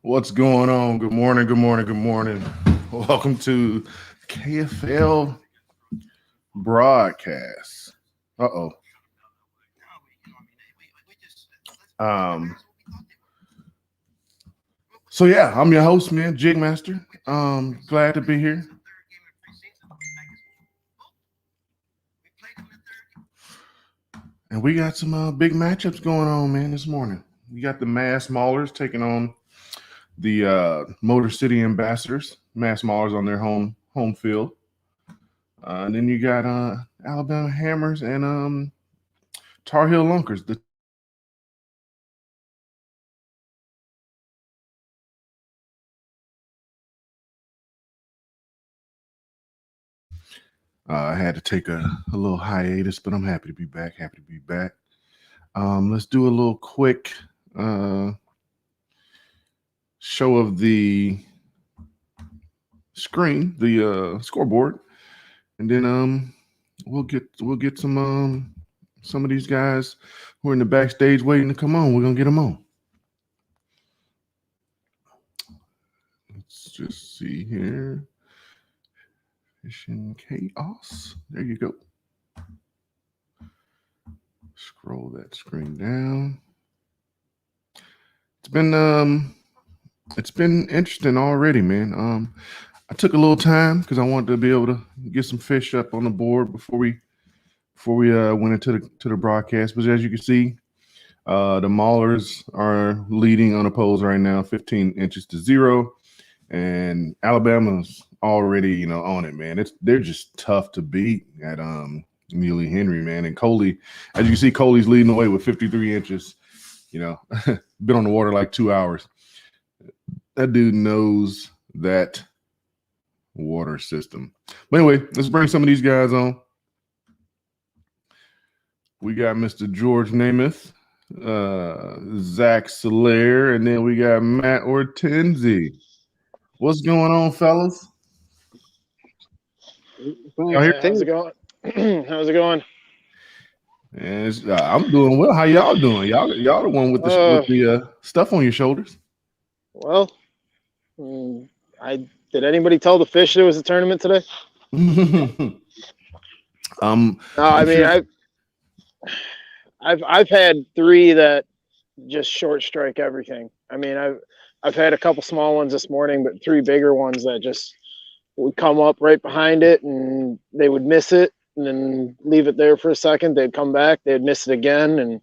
What's going on? Good morning, good morning, good morning. Welcome to KFL broadcast. Uh-oh. Um, so yeah, I'm your host, man, Jigmaster. Glad to be here. And we got some big matchups going on, man, this morning. We got the Maulers taking on the Motor City Ambassadors. Maulers on their home field. And then you got Alabama Hammers and Tarheel Lunkers, the I had to take a little hiatus, but I'm happy to be back. Happy to be back. Let's do a little quick show of the screen, the scoreboard, and then we'll get some of these guys who are in the backstage waiting to come on. We're gonna get them on. Let's just see here. Fishing chaos. There you go. Scroll that screen down. It's been interesting already, man. I took a little time because I wanted to be able to get some fish up on the board before we went into the broadcast. But as you can see, the Maulers are leading unopposed right now, 15 inches to 0, and Alabama's already on it, man. They're just tough to beat at Muley Henry, man. And Coley, as you can see, Coley's leading the way with 53 inches. Been on the water like 2 hours. That dude knows that water system. But anyway, let's bring some of these guys on. We got Mr. George Namath, Zach Solaire, and then we got Matt Ortenzi. What's going on, fellas? How's it going? How's it going? And I'm doing well. How y'all doing? Y'all the one with the stuff on your shoulders. Well, did anybody tell the fish there was a tournament today? No, I mean, I've had 3 that just short strike everything. I mean, I've had a couple small ones this morning, but 3 bigger ones that just would come up right behind it and they would miss it and then leave it there for a second. They'd come back, they'd miss it again, and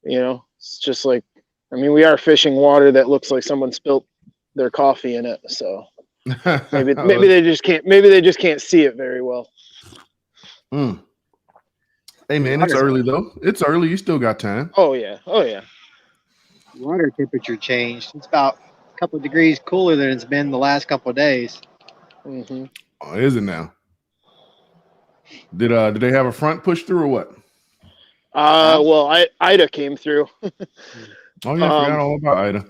it's just like, I mean, we are fishing water that looks like someone spilt their coffee in it, so maybe they just can't see it very well. Hey man, it's early though. It's early. You still got time. Oh yeah. Water temperature changed. It's about a couple of degrees cooler than it's been the last couple of days. Mm-hmm. Oh, is it now? Did they have a front push through or what? Well, Ida came through. Oh yeah, I forgot all about Ida.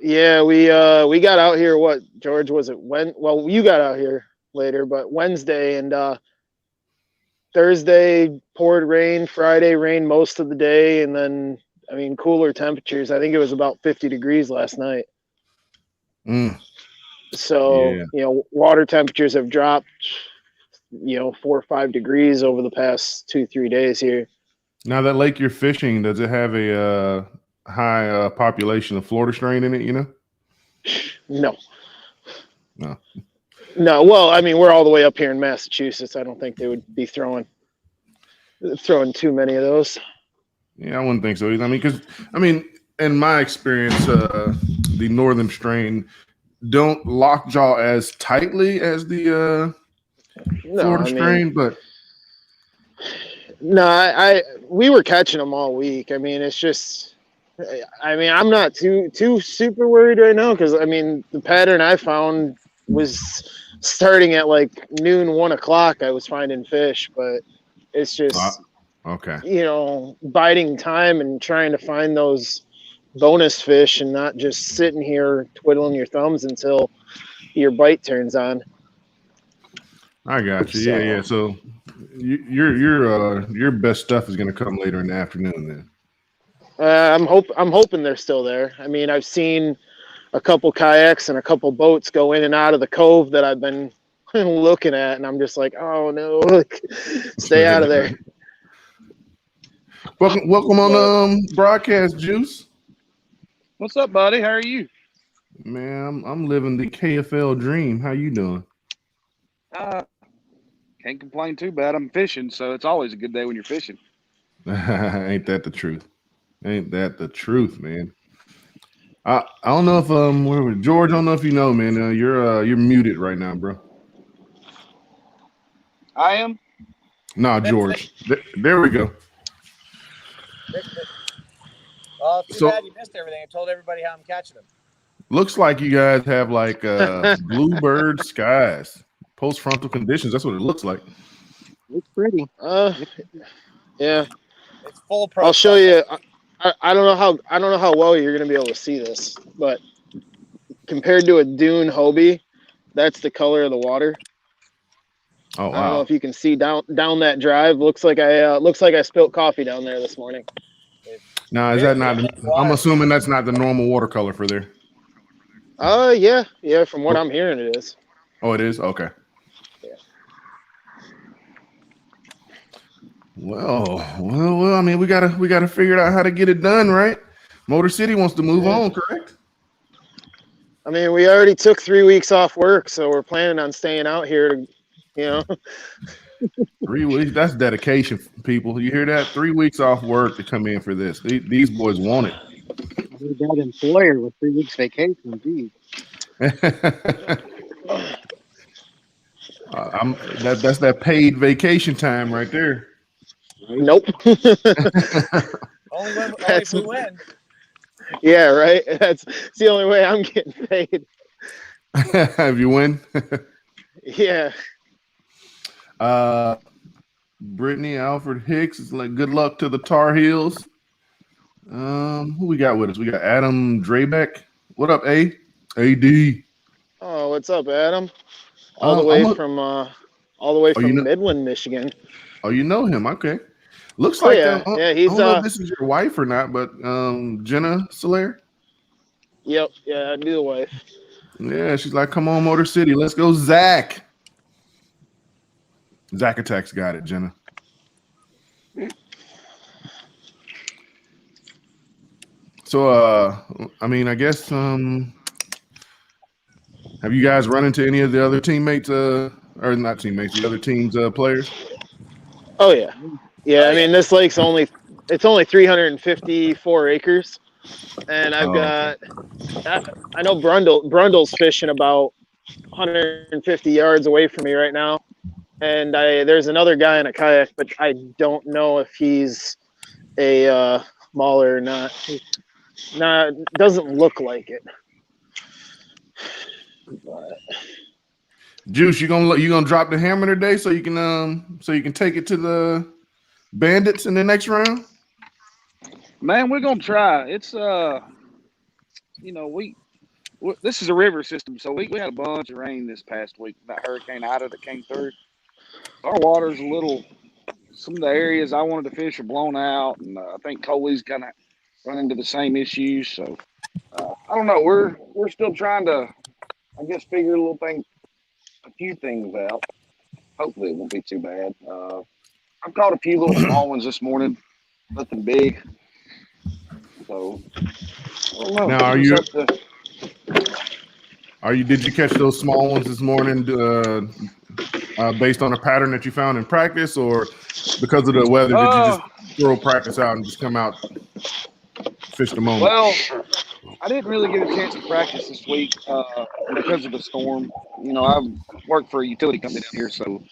Yeah, we got out here. What, George, was it when? Well, you got out here later, but Wednesday and Thursday poured rain. Friday rained most of the day, and then cooler temperatures. I think it was about 50 degrees last night. So water temperatures have dropped 4 or 5 degrees over the past 2-3 days here. Now that lake you're fishing, does it have a high population of Florida strain in it? No. No. Well, I mean, we're all the way up here in Massachusetts. I don't think they would be throwing too many of those. Yeah, I wouldn't think so either. Because in my experience, the northern strain don't lockjaw as tightly as the Florida strain, but no, we were catching them all week. I mean, it's just, I'm not too super worried right now because the pattern I found was starting at like noon, 1 o'clock. I was finding fish, but it's just okay. Biding time and trying to find those bonus fish and not just sitting here twiddling your thumbs until your bite turns on. I got you. Yeah. So your best stuff is going to come later in the afternoon then. I'm hoping they're still there. I mean, I've seen a couple kayaks and a couple boats go in and out of the cove that I've been looking at, and I'm just like, oh no, stay out of there. Welcome on broadcast, Juice. What's up, buddy? How are you? Man, I'm living the KFL dream. How you doing? Can't complain too bad. I'm fishing, so it's always a good day when you're fishing. Ain't that the truth? Ain't that the truth, man? I don't know if George. I don't know if you know, man. You're muted right now, bro. I am. Nah, George. There we go. Well, too bad you missed everything. I told everybody how I'm catching them. Looks like you guys have like bluebird skies, post frontal conditions. That's what it looks like. It's pretty. Yeah. It's full pro. I'll show you. I don't know how well you're gonna be able to see this, but compared to a dune Hobie, that's the color of the water. Oh wow! I don't know if you can see down that drive. Looks like I spilled coffee down there this morning. Now, is that not? I'm assuming that's not the normal watercolor for there. Yeah. From what I'm hearing, it is. Oh, it is. Okay. Yeah. Well. I mean, we gotta figure out how to get it done, right? Motor City wants to move on, correct? I mean, we already took 3 weeks off work, so we're planning on staying out here to, 3 weeks. That's dedication, people. You hear that? 3 weeks off work to come in for this. These boys want it. We got an employer with 3 weeks vacation. Geez. That's that paid vacation time right there. Nope. Only if we win. Yeah, right. That's the only way I'm getting paid. Have you win? Yeah. Brittany Alfred Hicks is like, good luck to the Tar Heels. Who we got with us? We got Adam Drabeck. What up, AD? Oh, what's up, Adam? All the way from Midland, Michigan. Oh, you know him? Okay. Looks like yeah. He's. I don't know if this is your wife or not, but Jenna Solaire. Yep. Yeah, I knew the wife. Yeah, she's like, come on, Motor City, let's go, Zach. Zach Attack's got it, Jenna. So, I mean, I guess, have you guys run into any of the other teammates, or not teammates, the other team's players? Oh yeah, yeah. I mean, this lake's only 354 acres, and I've got. I know Brundle's fishing about 150 yards away from me right now, and there's another guy in a kayak, but I don't know if he's a mauler or not. Doesn't look like it. But. Juice, you gonna drop the hammer today so you can take it to the Bandits in the next round? Man, we're gonna try. It's this is a river system, so we had a bunch of rain this past week. That Hurricane Ida that came through. Our water's a little. Some of the areas I wanted to fish are blown out, and I think Coley's gonna run into the same issues. So I don't know. We're still trying to, I guess, figure a few things out. Hopefully, it won't be too bad. I've caught a few little small ones this morning, nothing big. So I don't know. Now, did you catch those small ones this morning based on a pattern that you found in practice, or because of the weather, did you just throw practice out and just come out, fish the moment? Well, I didn't really get a chance to practice this week because of the storm. I work for a utility company down here, so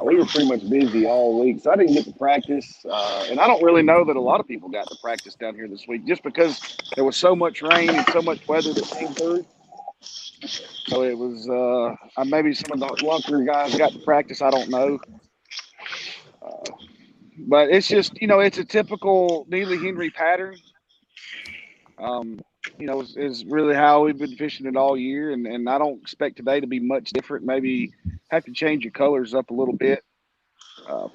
we were pretty much busy all week. So I didn't get to practice. And I don't really know that a lot of people got to practice down here this week just because there was so much rain and so much weather that came through. So it was maybe some of the lunker guys got to practice. I don't know. But it's just, it's a typical Neely Henry pattern. Is really how we've been fishing it all year. And I don't expect today to be much different. Maybe have to change your colors up a little bit.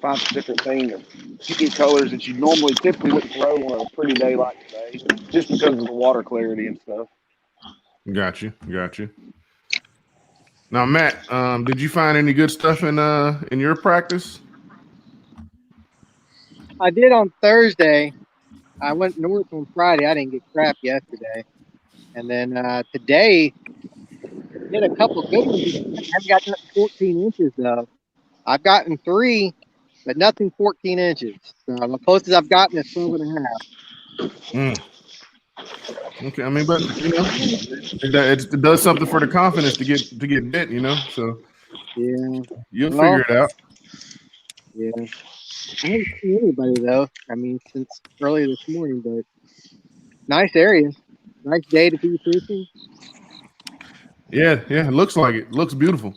Find some different things, few colors that you typically wouldn't throw on a pretty day like today, just because of the water clarity and stuff. Got you. Now, Matt, did you find any good stuff in your practice? I did on Thursday. I went north on Friday. I didn't get crap yesterday. And then today, did a couple good ones. I haven't got nothing 14 inches, though. I've gotten 3, but nothing 14 inches. So the closest I've gotten is 12 and a half. Okay, I mean, but it does something for the confidence to get bit, So Yeah. you'll Well, figure it out. yeah. I haven't seen anybody, though. I mean, since earlier this morning, but nice area. Nice day to be fishing. Yeah. It looks like it. Looks beautiful.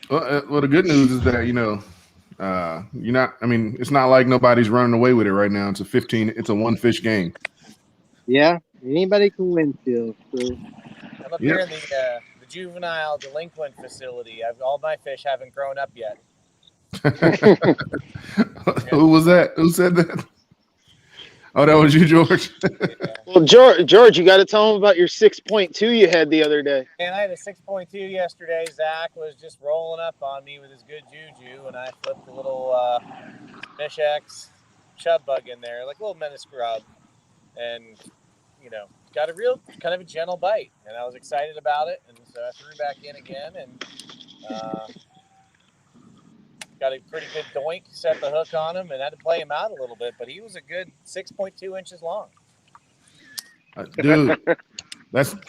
Well, the good news is that you're not. I mean, it's not like nobody's running away with it right now. It's a one fish game. Yeah. Anybody can win still. So. I'm up here in the juvenile delinquent facility. All my fish haven't grown up yet. Who was that? Who said that? Oh, that was you, George. Yeah. Well, George, you got to tell them about your 6.2 you had the other day. And I had a 6.2 yesterday. Zach was just rolling up on me with his good juju, and I flipped a little Fish X chub bug in there, like a little menace grub, and got a real kind of a gentle bite, and I was excited about it, and so I threw back in again, and got a pretty good doink, set the hook on him, and had to play him out a little bit, but he was a good 6.2 inches long. Dude,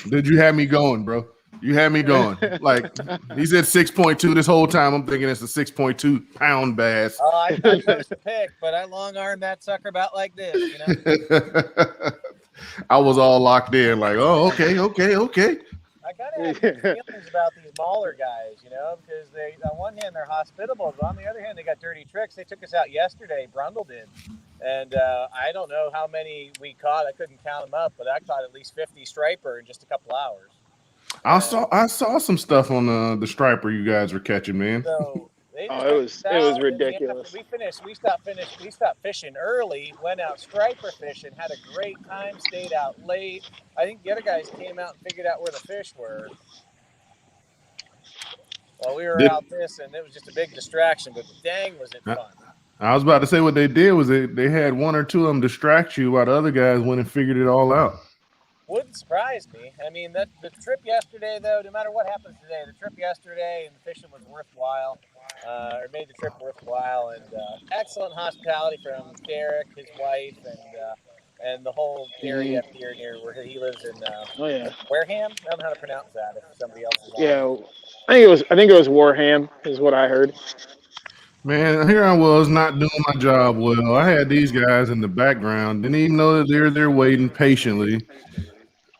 dude, you had me going, bro. You had me going. Like, he said 6.2 this whole time. I'm thinking it's a 6.2 pound bass. Oh, I chose to pick, but I long armed that sucker about like this, I was all locked in, like, oh, okay. I gotta have good feelings about these Mauler guys, because they, on one hand, they're hospitable, but on the other hand, they got dirty tricks. They took us out yesterday, Brundle did, and I don't know how many we caught. I couldn't count them up, but I caught at least 50 striper in just a couple hours. I saw some stuff on the striper you guys were catching, man. So they it was ridiculous. We stopped fishing early, went out striper fishing, had a great time, stayed out late. I think the other guys came out and figured out where the fish were. Well, we were out this, and it was just a big distraction, but dang, was it fun. I was about to say what they did was they had one or two of them distract you while the other guys went and figured it all out. Wouldn't surprise me. I mean, the trip yesterday, though, no matter what happens today, the trip yesterday and the fishing was worthwhile, or made the trip worthwhile, and excellent hospitality from Derek, his wife, and the whole area up here near where he lives in Wareham. I don't know how to pronounce that. If somebody else is on. Yeah, I think it was Wareham is what I heard. Man, here I was not doing my job well. I had these guys in the background, didn't even know that they're there waiting patiently.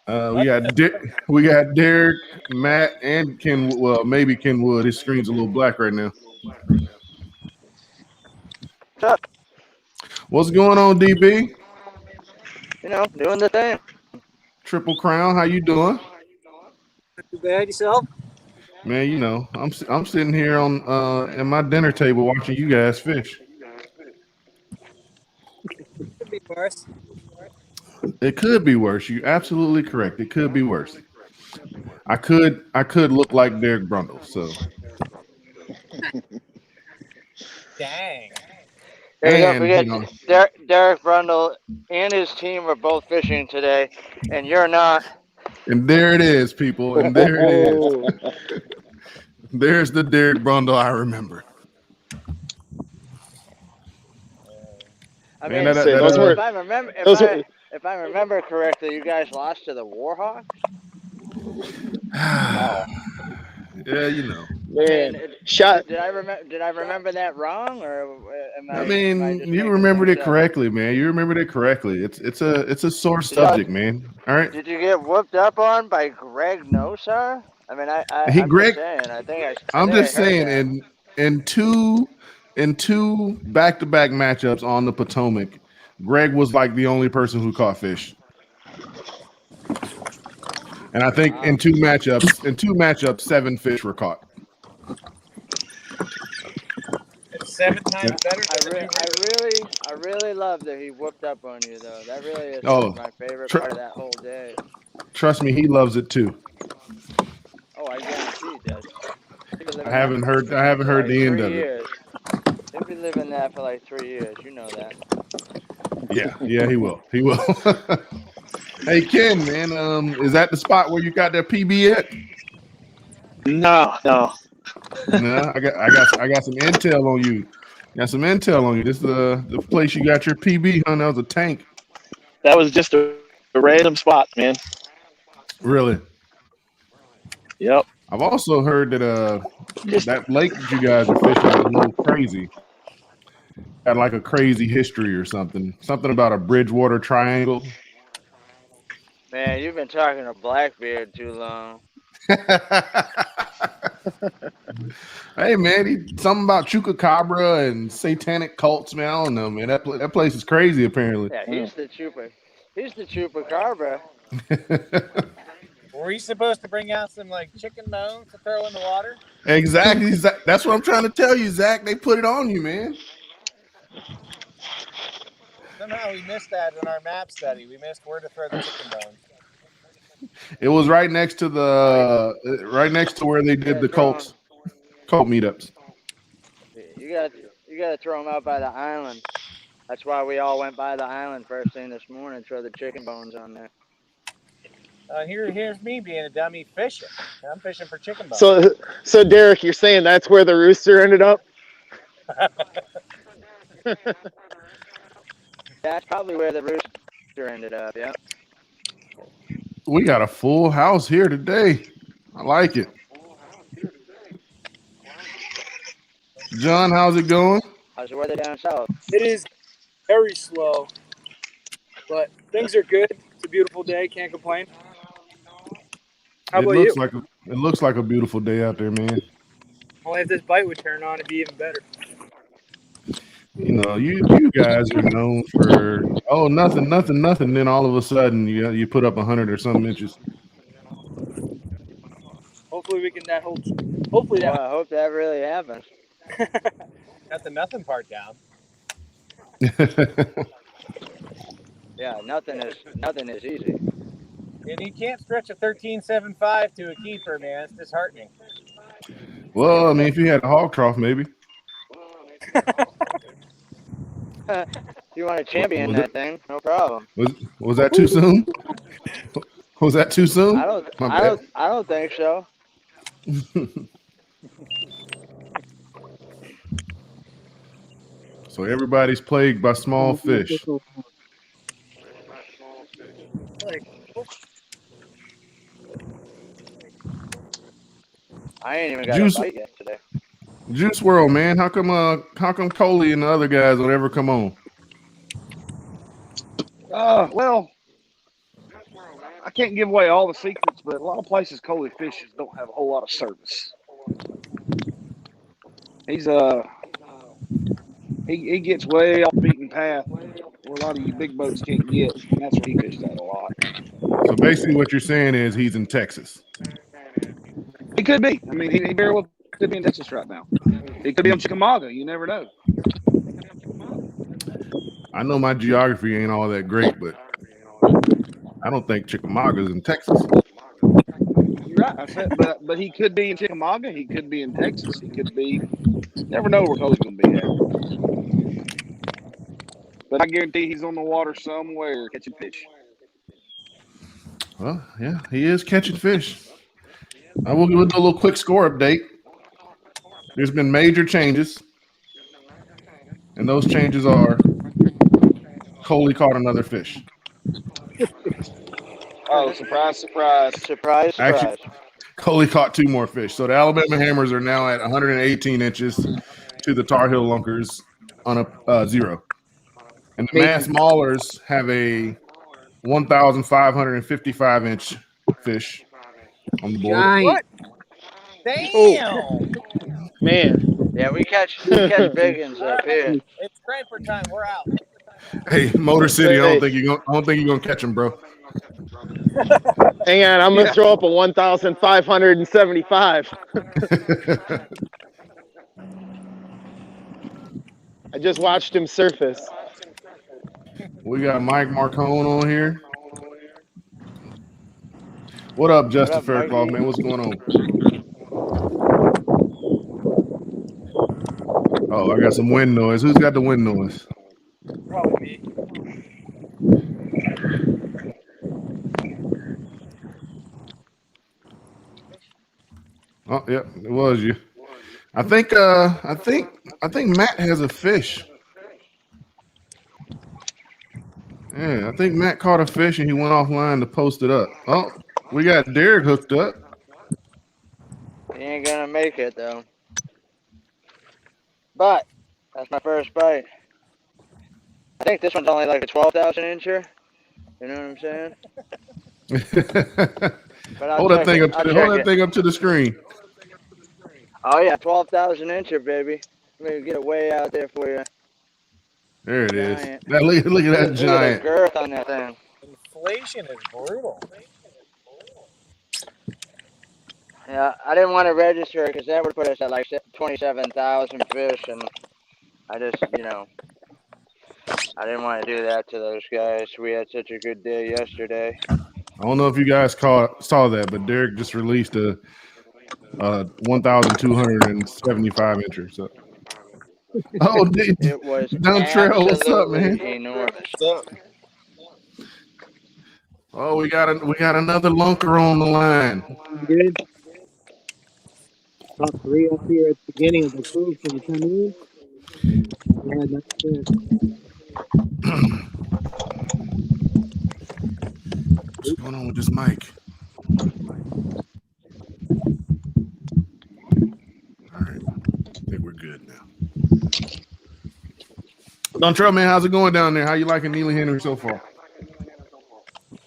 We got Derek, Matt, and Ken. Well, maybe Ken Wood. His screen's a little black right now. What's up? What's going on, DB? Doing the thing. Triple Crown, how you doing? Not too bad, yourself? Man, I'm sitting here on at my dinner table watching you guys fish. Could be worse. It could be worse. You're absolutely correct. It could be worse. I could look like Derek Brundle. So. Dang. Don't forget, Derek Brundle and his team are both fishing today, and you're not. And there it is, people. And there it is. There's the Derek Brundle I remember. I mean, if I remember correctly, you guys lost to the Warhawks. Yeah, Man, Did I remember that wrong, or you remembered it correctly, man. You remembered it correctly. It's a sore subject, man. All right. Did you get whooped up on by Greg Nosar? I mean, I'm just saying, in two back-to-back matchups on the Potomac, Greg was like the only person who caught fish. And I think in two matchups, 7 fish were caught. It's 7 times better. I really love that he whooped up on you, though. That really is my favorite part of that whole day. Trust me, he loves it too. Oh, I guarantee he does. I haven't heard the end of it. He'll be living that for like 3 years. You know that. Yeah, he will. He will. Hey Ken, man, is that the spot where you got that PB at? No. No, I got some intel on you. Got some intel on you. This is the place you got your PB, huh? That was a tank. That was just a random spot, man. Really? Yep. I've also heard that that lake that you guys are fishing is a little crazy. Got like a crazy history or something. Something about a Bridgewater Triangle. Man, you've been talking to Blackbeard too long. Hey man, something about chupacabra and satanic cults, man. I don't know, man. That place is crazy, apparently. Yeah, he's the chupacabra. Were we supposed to bring out some like chicken bones to throw in the water? Exactly. That's what I'm trying to tell you, Zach. They put it on you, man. Somehow we missed that in our map study. We missed where to throw the chicken bones. It was right next to where they did the cult meetups. You gotta throw them out by the island. That's why we all went by the island first thing this morning. Throw the chicken bones on there. Here's me being a dummy fishing. I'm fishing for chicken bones. So Derek, you're saying that's where the rooster ended up? That's probably where the rooster ended up. Yeah. We got a full house here today. I like it. John, how's it going? How's the weather down south? It is very slow, but things are good. It's a beautiful day. Can't complain. How about you? It looks like a beautiful day out there, man. Only if this bite would turn on, it'd be even better. You know, you guys are known for nothing. Then all of a sudden, you put up 100 or some inches. Hopefully we can that hold. Hopefully that. Well, I hope that really happens. Got the nothing part down. Yeah, nothing is easy. And you can't stretch a 13.75 to a keeper, man. It's disheartening. Well, I mean, if you had a hog trough, maybe. You want to champion that thing? No problem. Was that too soon? Was that too soon? I don't think so. So everybody's plagued by small fish. I ain't even got a bite yet today. Juice World, man. How come Coley and the other guys don't ever come on? Well, I can't give away all the secrets, but a lot of places Coley fishes don't have a whole lot of service. He's he gets way off the beaten path where a lot of you big boats can't get, and that's where he fished at a lot. So basically, what you're saying is he's in Texas. He could be. I mean, he very well could be in Texas right now. He could be on Chickamauga. You never know. I know my geography ain't all that great, but I don't think Chickamauga's in Texas. You're right. I said, but he could be in Chickamauga. He could be in Texas. He could be. Never know where Coley's going to be at. But I guarantee he's on the water somewhere catching fish. Well, yeah, he is catching fish. I will do a little quick score update. There's been major changes, and those changes are Coley caught another fish. Oh, surprise, surprise. Surprise, surprise. Actually, Coley caught 2 more fish. So the Alabama Hammers are now at 118 inches to the Tarheel Lunkers on a 0. And the Mass Maulers have a 1,555 inch fish on the board. What? Damn! Man. Yeah, we catch biggins up here. It's striper time. We're out. Hey, Motor City, I don't think you're gonna catch him, bro. Hang on, I'm gonna throw up a 1,575. I just watched him surface. We got Mike Marcone on here. What up, What Justin up, Faircloth, Mikey? man? What's going on? Oh, I got some wind noise. Who's got the wind noise? Probably me. Oh, yep, it was you. I think Matt has a fish. Yeah, I think Matt caught a fish and he went offline to post it up. Oh, we got Derek hooked up. He ain't gonna make it though. But that's my first bite. I think this one's only like a 12,000 incher. You know what I'm saying? But I'll Hold that check thing it. up I'll to hold check that it. thing up to the screen. Oh yeah, 12,000 incher, baby. Let me get it way out there for you. There it is. Giant. Now, look at that Look at the giant. girth on that thing. Inflation is brutal. Yeah, I didn't want to register because that would put us at like 27,000 fish, and I just, I didn't want to do that to those guys. We had such a good day yesterday. I don't know if you guys saw that, but Derek just released a 1,275 incher. So, oh, It was Down Trail, what's up, man? absolutely enormous. So, Oh, we got another lunker on the line. Good. Caught 3 up here at the beginning of the cruise when we come in. Yeah, that's it. What's going on with this mic? All right, I think we're good now. Down Trail, man, how's it going down there? How you liking Neely Henry so far?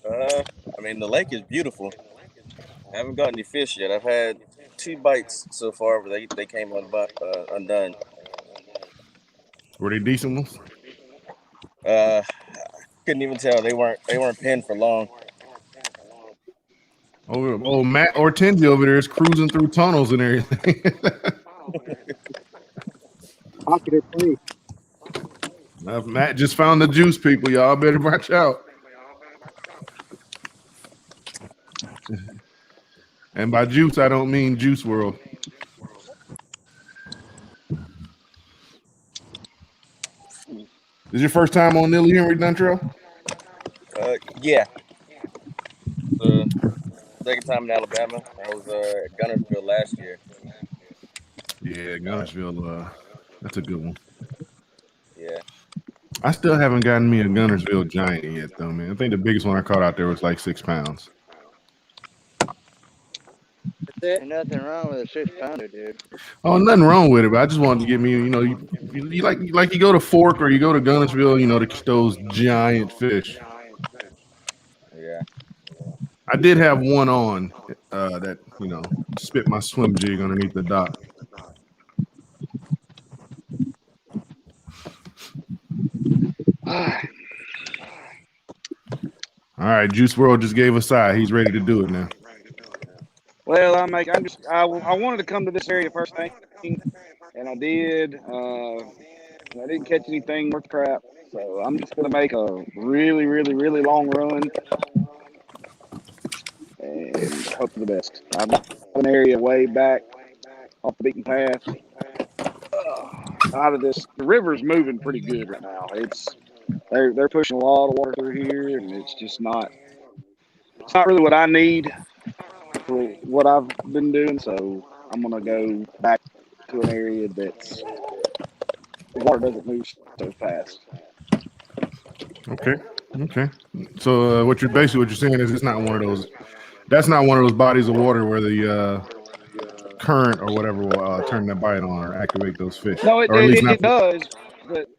I mean, the lake is beautiful. I haven't got any fish yet. I've had 2 bites so far, but they came undone. Were they decent ones? Couldn't even tell. They weren't pinned for long. Oh, Matt Ortenzi over there is cruising through tunnels and everything. Popular place. Matt just found the juice, people. Y'all better watch out. And by juice, I don't mean Juice World. Is your first time on Neely Henry, Duntrail? Yeah. Second time in Alabama. I was at Gunnersville last year. Yeah, Gunnersville. That's a good one. Yeah. I still haven't gotten me a Gunnersville giant yet, though, man. I think the biggest one I caught out there was like 6 pounds. Ain't nothing wrong with a 6-pounder, dude. Oh, nothing wrong with it, but I just wanted to get me, you like you go to Fork or you go to Gunnersville, to catch those giant fish. Yeah. I did have one on that, spit my swim jig underneath the dock. All right, Juice World just gave a sigh. He's ready to do it now. Well, I wanted to come to this area first thing, and I did. I didn't catch anything worth crap, so I'm just gonna make a really, really, really long run and hope for the best. I've got an area way back off the beaten path. Out of this, the river's moving pretty good right now. They're pushing a lot of water through here, and it's not really what I need for what I've been doing. So I'm gonna go back to an area that's the water doesn't move so fast. Okay. So what you're saying is it's not one of those. That's not one of those bodies of water where the current or whatever will turn that bite on or activate those fish. No, Or at least not. it does, but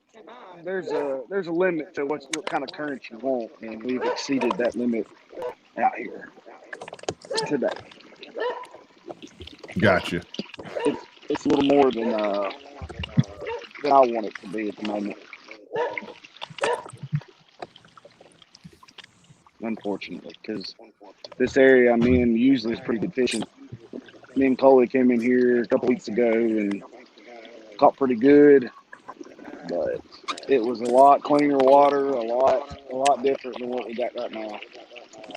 there's a limit to what kind of current you want, and we've exceeded that limit out here today. Gotcha. It's a little more than I want it to be at the moment. Unfortunately, because this area I'm in usually is pretty good fishing. Me and Coley came in here a couple weeks ago and caught pretty good, but it was a lot cleaner water, a lot different than what we got right now.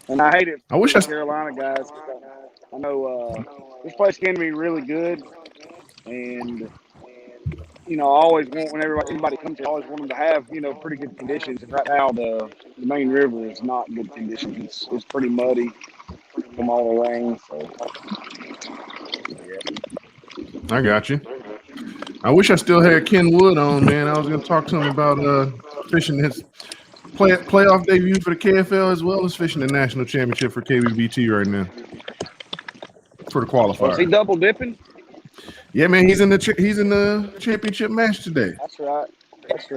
And I hate it I wish for I. the Carolina guys. I know this place can be really good, and I always want whenever anybody comes here, I always want them to have pretty good conditions. And right now, the main river is not good conditions. It's pretty muddy from all the rain. So I got you. I wish I still had Ken Wood on, man. I was going to talk to him about fishing his playoff debut for the KFL as well as fishing the national championship for KBBT right now for the was he qualifier. double dipping? Yeah, man, he's in the championship match today. That's right. That's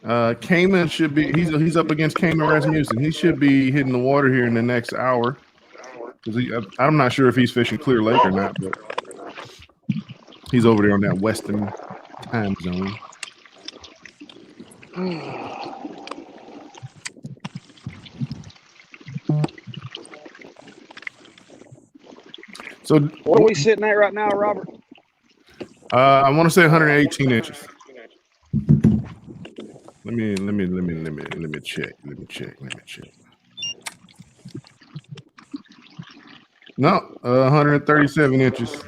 right. Cayman should be he's up against Cayman Rasmussen. He should be hitting the water here in the next hour. I'm not sure if he's fishing Clear Lake or not, but he's over there on that western time zone. So what are we sitting at right now, Robert? I want to say 118 inches. Let me check. No, 137 inches.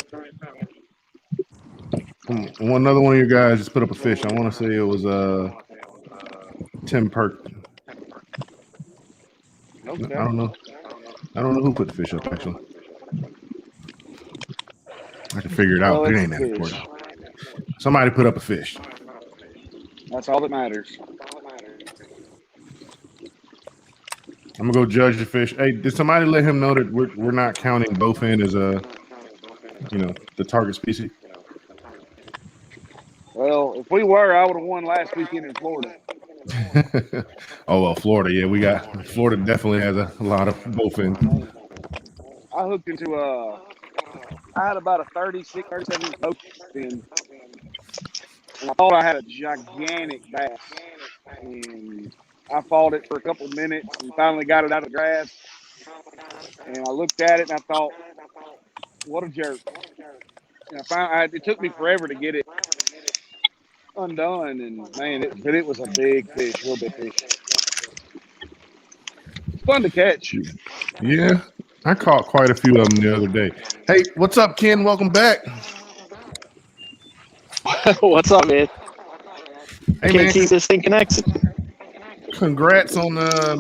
Another one of your guys just put up a fish. I want to say it was Tim Perk. Okay. I don't know who put the fish up actually. I can figure it out. Well, It ain't that important. Somebody put up a fish. That's all that matters. I'm gonna go judge the fish. Hey, did somebody let him know that we're not counting bowfin as the target species? Well, if we were, I would have won last weekend in Florida. Oh well, Florida. Yeah, Florida definitely has a lot of bowfin. I hooked into I had about a 36, 37 inch bowfin, and I thought I had a gigantic bass, and I fought it for a couple minutes and finally got it out of the grass. And I looked at it and I thought, what a jerk. And it took me forever to get it undone, and man, it was a big fish, real big fish. Fun to catch. Yeah, I caught quite a few of them the other day. Hey, what's up, Ken? Welcome back. What's up, man? Hey, Can't keep this thing connected. Congrats on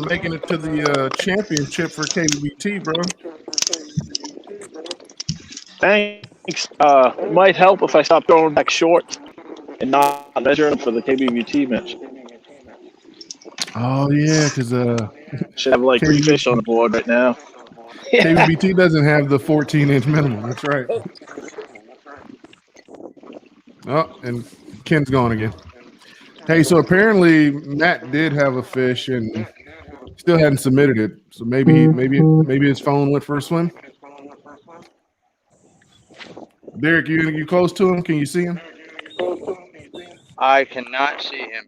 making it to the championship for KBBT, bro. Thanks. It might help if I stop throwing back short and not measuring for the KBBT match. Oh yeah, because should have like 3 fish on the board right now. KBBT doesn't have the 14-inch minimum. That's right. Oh, and Ken's gone again. Hey, so apparently Matt did have a fish and still hadn't submitted it. So maybe his phone went for a swim. Derek, you close to him? Can you see him? I cannot see him.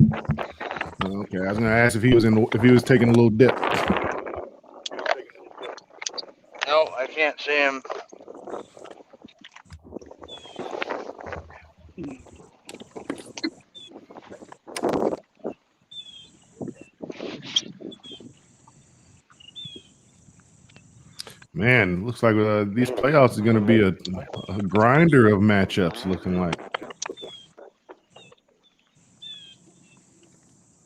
Okay, I was gonna ask if he was taking a little dip. No, I can't see him. Man, looks like these playoffs are going to be a grinder of matchups, looking like.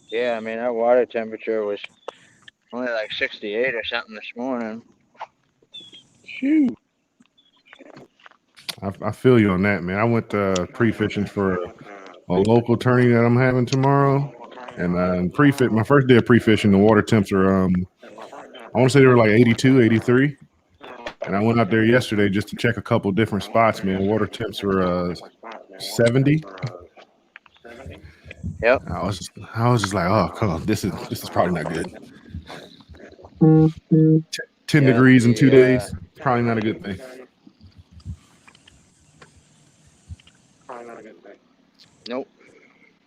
Yeah, I mean, our water temperature was only like 68 or something this morning. Shoot. I feel you on that, man. I went pre-fishing for a local tourney that I'm having tomorrow. And my first day of pre-fishing, the water temps are, I want to say they were like 82, 83. And I went out there yesterday just to check a couple different spots, man. Water temps were 70. Yep. I was just like, oh, come on, this is probably not good. 10 degrees in 2 days, probably not a good thing. Nope.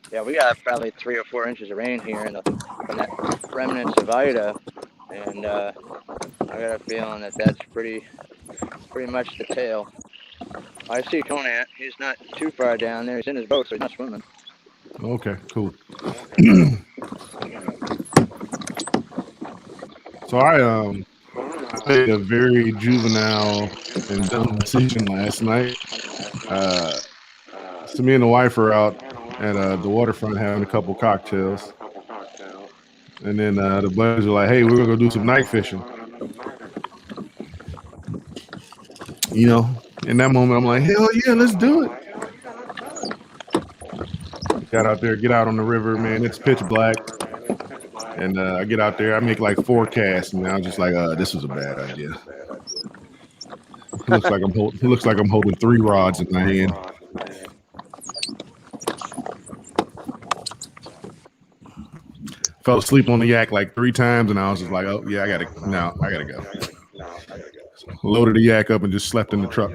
Yeah, we got probably 3 or 4 inches of rain here from that remnants of Ida, and I got a feeling that's pretty much the tail. I see Conant. He's not too far down there. He's in his boat, so he's not swimming. Okay, cool. So I made a very juvenile and dumb decision last night. So me and the wife are out at the waterfront having a couple cocktails, and then the buddies are like, "Hey, we're gonna go do some night fishing." You know, in that moment, I'm like, "Hell yeah, let's do it!" Got out there, get out on the river, man. It's pitch black, and I get out there. I make like 4 casts, and I was just like, "This was a bad idea." It looks like I'm holding 3 rods in my hand. Fell asleep on the yak like 3 times, and I was just like, "Oh yeah, I gotta go." Loaded the yak up and just slept in the truck.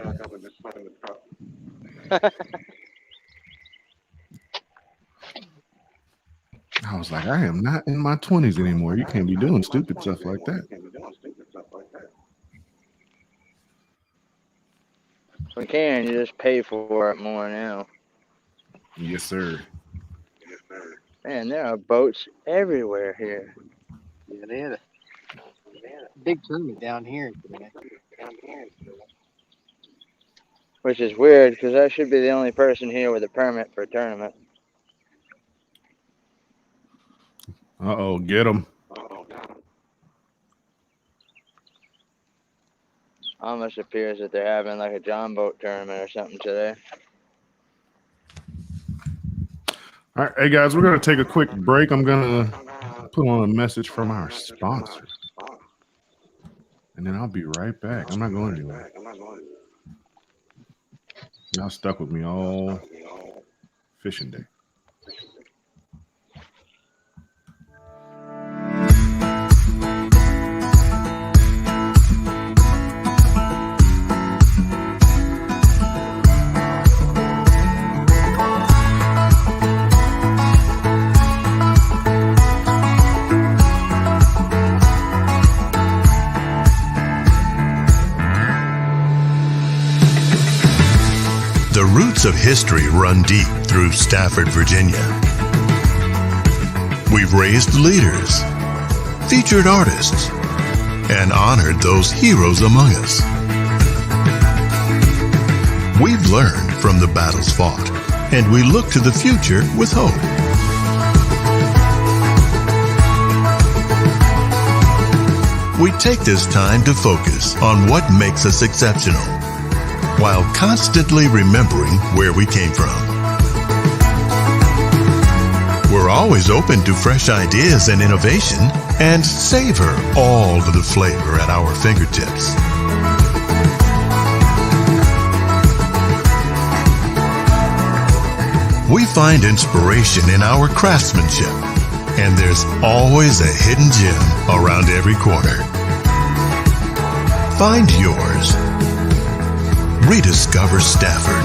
I was like, I am not in my 20s anymore. You can't be doing stupid stuff like that. We can. You just pay for it more now. Yes, sir. Man, there are boats everywhere here. Yeah, they had a big tournament down here today. Which is weird because I should be the only person here with a permit for a tournament. Uh-oh, get them. Almost appears that they're having like a John boat tournament or something today. All right, hey guys, we're gonna take a quick break. I'm gonna put on a message from our sponsor, and then I'll be right back. I'm not going anywhere. Y'all stuck with me all fishing day. The roots of history run deep through Stafford, Virginia. We've raised leaders, featured artists, and honored those heroes among us. We've learned from the battles fought, and we look to the future with hope. We take this time to focus on what makes us exceptional, while constantly remembering where we came from. We're always open to fresh ideas and innovation, and savor all of the flavor at our fingertips. We find inspiration in our craftsmanship, and there's always a hidden gem around every corner. Find yours. Rediscover Stafford.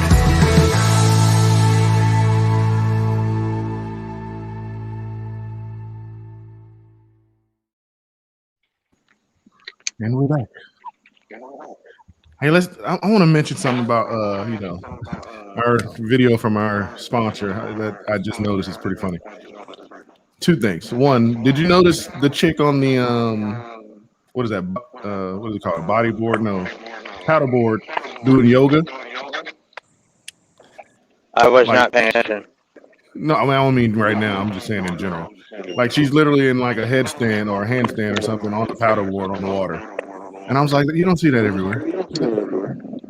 And we're back. Hey, I want to mention something about our video from our sponsor that I just noticed is pretty funny. 2 things. One, did you notice the chick on the what is that? What is it called? Bodyboard? No, paddleboard doing yoga. I was not paying attention. No, I don't mean right now. I'm just saying in general. Like she's literally in like a headstand or a handstand or something on the paddleboard on the water. And I was like, you don't see that everywhere.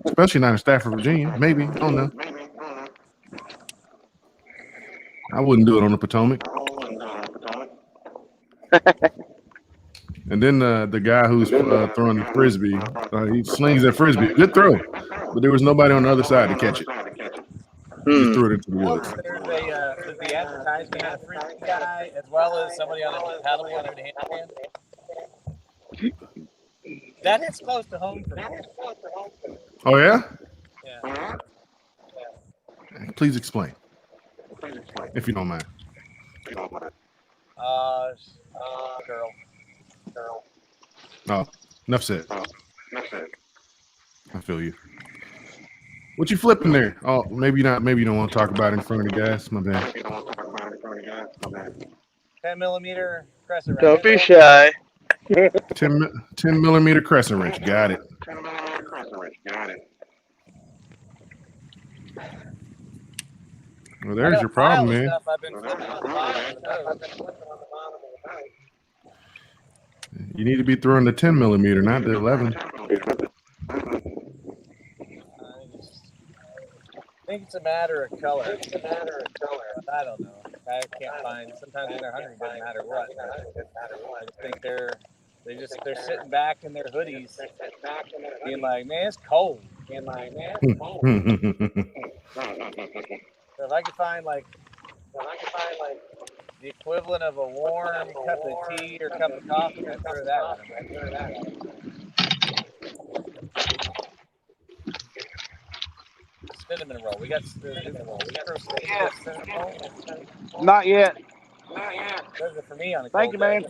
Especially not in Stafford, Virginia. Maybe. I don't know. I wouldn't do it on the Potomac. And then the guy who's throwing the frisbee, he slings that frisbee. Good throw. But there was nobody on the other side to catch it. He just threw it into the woods. There's the advertisement of a frisbee guy as well as somebody on a paddleboard and a handstand. That hits close to home for me. Oh, yeah? Yeah. Please explain. If you don't mind. Girl. Oh, enough said. I feel you. What you flipping there? Oh, maybe not. Maybe you don't want to talk about it in front of the guys. My bad. 10 millimeter crescent. Don't be shy. 10 millimeter crescent wrench. Got it. Well, there's your problem, man. Stuff I've been flipping on the bottom of the boat. You need to be throwing the 10 millimeter, not the 11. I think it's a matter of color. But I don't know. I can't find. Sometimes when they're hungry, it doesn't matter what. I just think they're sitting back in their hoodies, being like, "Man, it's cold." So if I could find like the equivalent of a warm cup of tea or cup of coffee, I'd throw that in them. Cinnamon roll. We got cinnamon roll. Cinnamon roll. Not yet. Those are for me on a Thank you, man.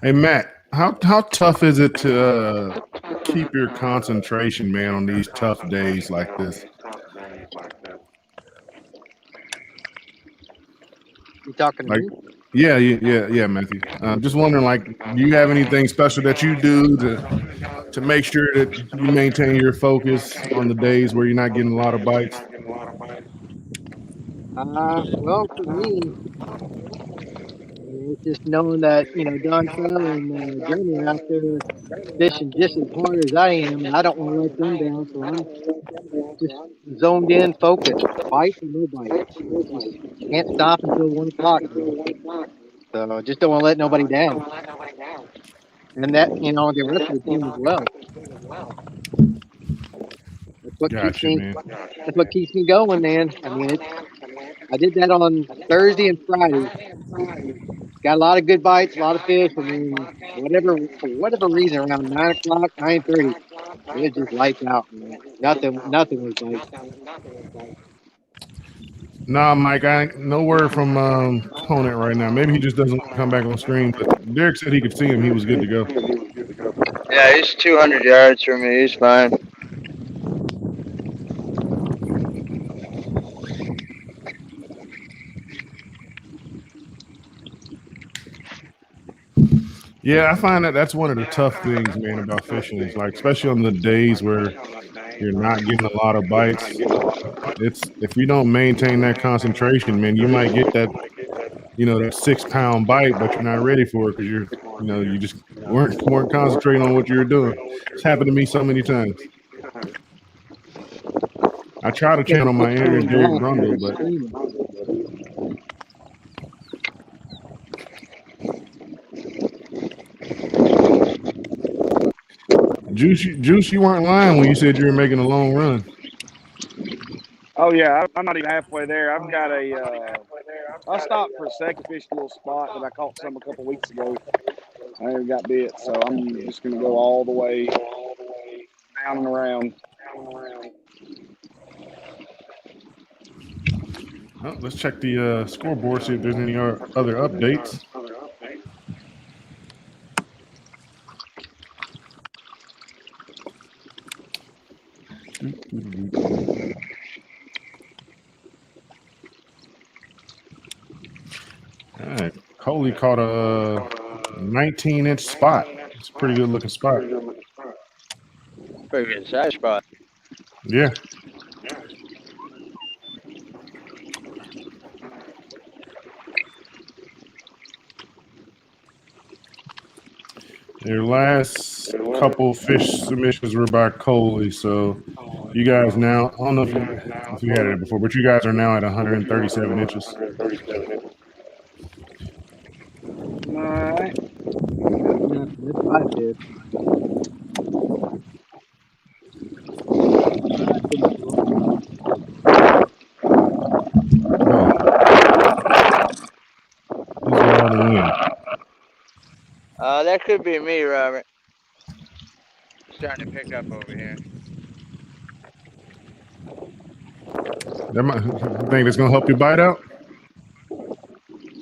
Hey, Matt, how tough is it to keep your concentration, man, on these tough days like this? You talking to me? Yeah, Matthew. Just wondering, like, do you have anything special that you do to make sure that you maintain your focus on the days where you're not getting a lot of bites? Well, for me, it's just knowing that, Don Trevor and Jeremy are out there fishing just as hard as I am, and I don't want to let them down, so I'm just zoned in, focused, bites or no bites. Just can't stop until 1 o'clock. So just don't want to let nobody down. And that, the rest of the team as well. That's what keeps me going, man. I mean, I did that on Thursday and Friday. Got a lot of good bites, a lot of fish, and then for whatever reason, around 9 o'clock, 9:30, it was just lights out, man. Nothing was biting. Nah, Mike, no word from opponent right now. Maybe he just doesn't come back on screen. But Derek said he could see him. He was good to go. Yeah, he's 200 yards from me. He's fine. Yeah, I find that's one of the tough things, man, about fishing. Is like, especially on the days where you're not getting a lot of bites. If you don't maintain that concentration, man, you might get that, that 6-pound bite, but you're not ready for it because you just weren't concentrating on what you were doing. It's happened to me so many times. I try to channel my inner Derek Brundle, but Juice, you weren't lying when you said you were making a long run. Oh yeah, I'm not even halfway there. I've got I stopped for a second, fished a little spot that I caught some a couple weeks ago. I never got bit, so I'm just gonna go all the way down and around. Oh, let's check the scoreboard, see if there's any other updates. All right, Coley caught a 19-inch spot. It's a pretty good looking spot. Pretty good size spot. Yeah. Your last couple fish submissions were by Coley, so you guys now, I don't know if you had it before, but you guys are now at 137 inches. All right. That's what I did. Who's got the win? That could be me, Robert. Starting to pick up over here. You think that's gonna help you bite out?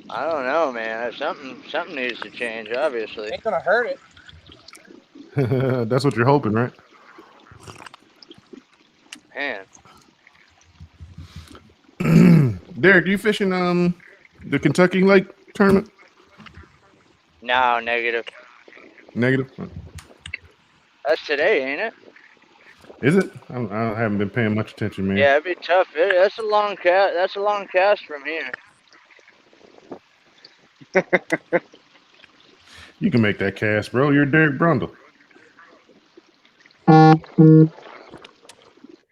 I don't know, man. Something needs to change, obviously. Ain't gonna hurt it. That's what you're hoping, right? Man. Derek, you fishing the Kentucky Lake tournament? No, negative. Negative. That's today, ain't it? Is it? I haven't been paying much attention, man. Yeah, it'd be tough. That's a long cast. That's a long cast from here. You can make that cast, bro. You're Derek Brundle.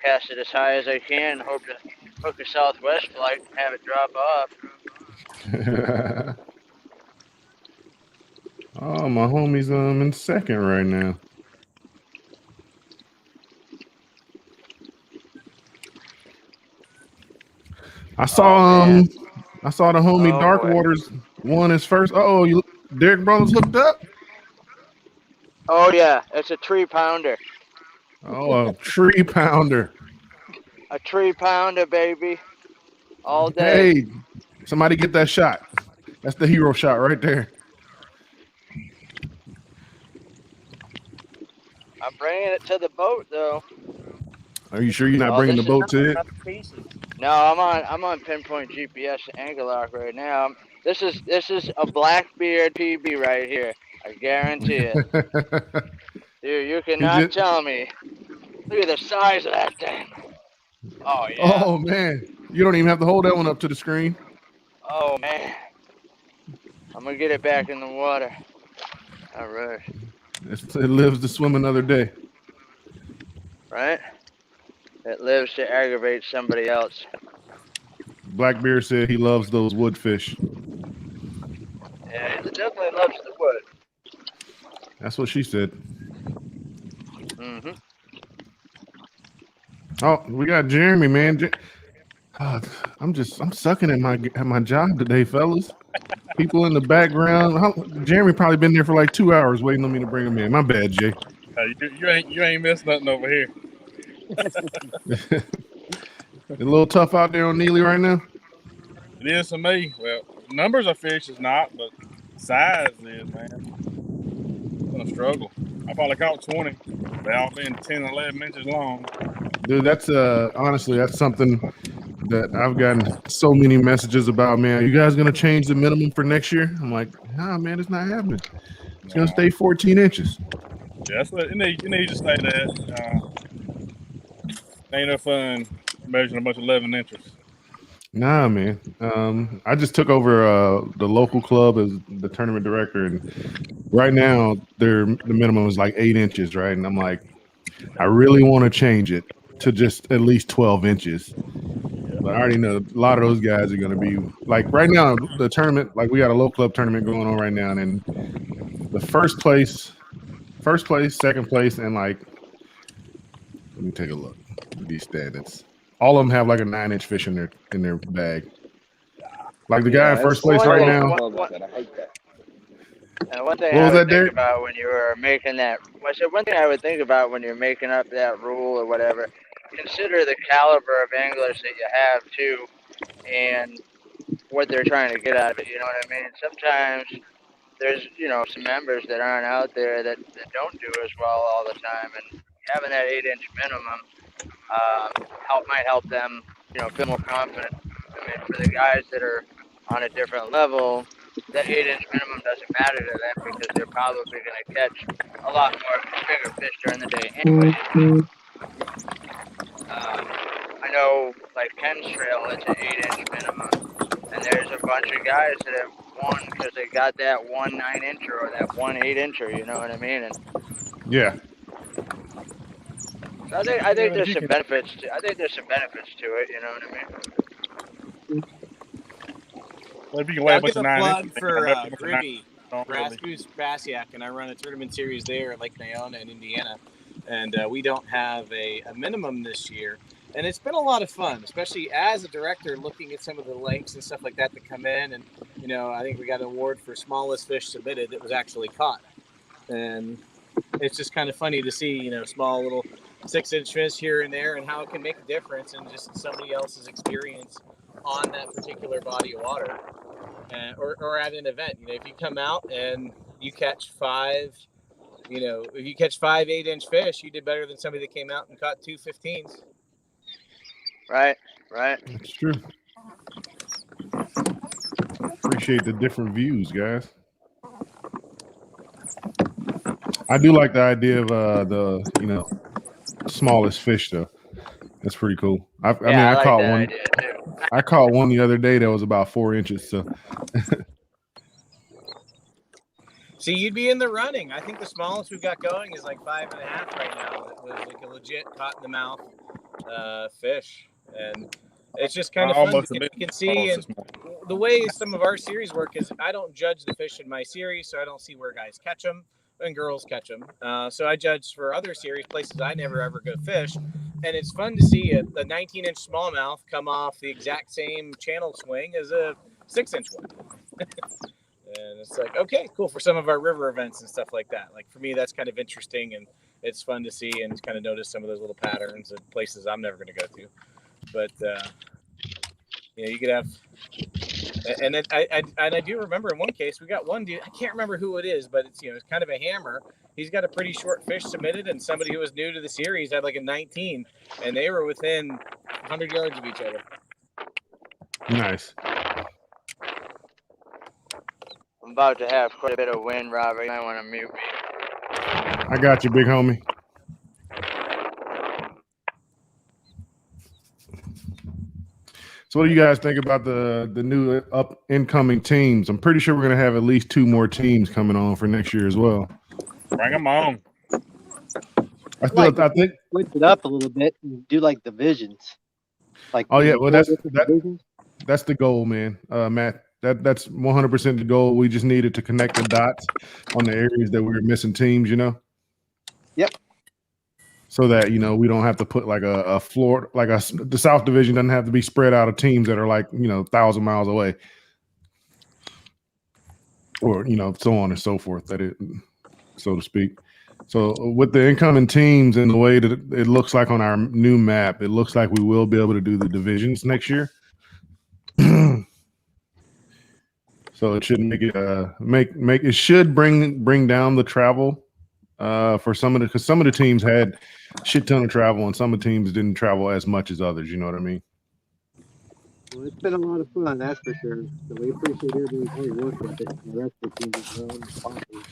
Cast it as high as I can. Hope to hook a Southwest flight and have it drop off. Oh, my homie's in second right now. I saw the homie Oh, Dark boy. Waters won his first. Oh, Derek Brundle's hooked up. Oh yeah, it's a 3-pounder. Oh, a tree pounder. A 3-pounder, baby. All day. Hey, somebody get that shot. That's the hero shot right there. I'm bringing it to the boat though. Are you sure you're not bringing the boat to it? No, I'm on pinpoint GPS angle lock right now. This is a Blackbeard PB right here. I guarantee it. Dude, you cannot tell me. Look at the size of that thing. Oh yeah. Oh man, you don't even have to hold that one up to the screen. Oh man. I'm gonna get it back in the water. All right. It lives to swim another day. Right? It lives to aggravate somebody else. Blackbeard said he loves those woodfish. Yeah, it definitely loves the wood. That's what she said. Mm-hmm. Oh, we got Jeremy, man. I'm sucking at my job today, fellas. People in the background. Jeremy probably been there for like 2 hours waiting on me to bring him in. My bad, Jay. You ain't missed nothing over here. A little tough out there on Neely right now. It is for me. Well, numbers of fish is not, but size is, man. It's been a struggle. I probably caught 20. They all been 10 or 11 inches long. Dude, that's honestly, that's something that I've gotten so many messages about, man. Are you guys gonna change the minimum for next year? I'm like, nah, man, it's not happening. It's gonna stay 14 inches. Yeah, that's what it needs to stay that. Ain't no fun measuring a bunch of 11 inches. Nah, man. I just took over the local club as the tournament director, and right now the minimum is like 8 inches, right? And I'm like, I really want to change it to just at least 12 inches. But I already know a lot of those guys are going to be like right now. The tournament, like we got a local club tournament going on right now, and the first place, second place, and like, let me take a look at these standings. All of them have like a 9-inch fish in their bag. Like the guy in first place right now. And one thing I would think about when you were making that, one thing I would think about when you're making up that rule or whatever, consider the caliber of anglers that you have too, and what they're trying to get out of it. You know what I mean? Sometimes there's some members that aren't out there that don't do as well all the time, and having that 8-inch minimum might help them feel more confident. I mean, for the guys that are on a different level, that 8-inch minimum doesn't matter to them because they're probably going to catch a lot more bigger fish during the day anyway. I know, like Ken's Trail, it's an 8-inch minimum, and there's a bunch of guys that have won because they got that one 9-incher or that one 8-incher. You know what I mean? And yeah. So I think there's some benefits to. I think there's some benefits to it. You know what I mean? Well, if you can weigh a bunch of 9 plug inches, for Gribby, Grassgoose Bassiac, and I run a tournament series there at Lake Nyona in Indiana, and we don't have a minimum this year, and it's been a lot of fun, especially as a director looking at some of the links and stuff like that come in, and I think we got an award for smallest fish submitted that was actually caught, and it's just kind of funny to see small little 6-inch fish here and there and how it can make a difference in just somebody else's experience on that particular body of water, or at an event. If you come out and you catch 5 8-inch fish, you did better than somebody that came out and caught 2 15s. Right. That's true. Appreciate the different views, guys. I do like the idea of the smallest fish though. That's pretty cool. I mean, I I like caught that one. idea too. I caught one the other day that was about 4 inches. So See, you'd be in the running. I think the smallest we've got going is like 5.5 right now. It was like a legit caught in the mouth fish, and it's just kind of fun. Almost You a bit can see, and the way some of our series work is I don't judge the fish in my series, so I don't see where guys catch them and girls catch them. So I judge for other series, places I never ever go fish, and it's fun to see a 19-inch smallmouth come off the exact same channel swing as a 6-inch one. And it's like, okay, cool, for some of our river events and stuff like that. Like for me, that's kind of interesting, and it's fun to see and kind of notice some of those little patterns and places I'm never going to go to. But you could have, and I do remember in one case we got one dude. I can't remember who it is, but it's kind of a hammer. He's got a pretty short fish submitted, and somebody who was new to the series had like a 19, and they were within 100 yards of each other. nice. I'm about to have quite a bit of wind, Robert. You might want to mute me. I got you, big homie. So what do you guys think about the new incoming teams? I'm pretty sure we're going to have at least 2 more teams coming on for next year as well. Bring them on. I think Switch it up a little bit and do like divisions. Like well that's the goal, man. Matt, that's 100% the goal. We just needed to connect the dots on the areas that we were missing teams, Yep. So that we don't have to put like a floor, like the South Division doesn't have to be spread out of teams that are like 1,000 miles away, or so on and so forth. So to speak. So with the incoming teams and the way that it looks like on our new map, it looks like we will be able to do the divisions next year. So it should make it it should bring down the travel for because some of the teams had a shit ton of travel and some of the teams didn't travel as much as others. You know what I mean? Well, it's been a lot of fun, that's for sure. So we appreciate everybody's hard work with it. And the rest of the team as well. And sponsors.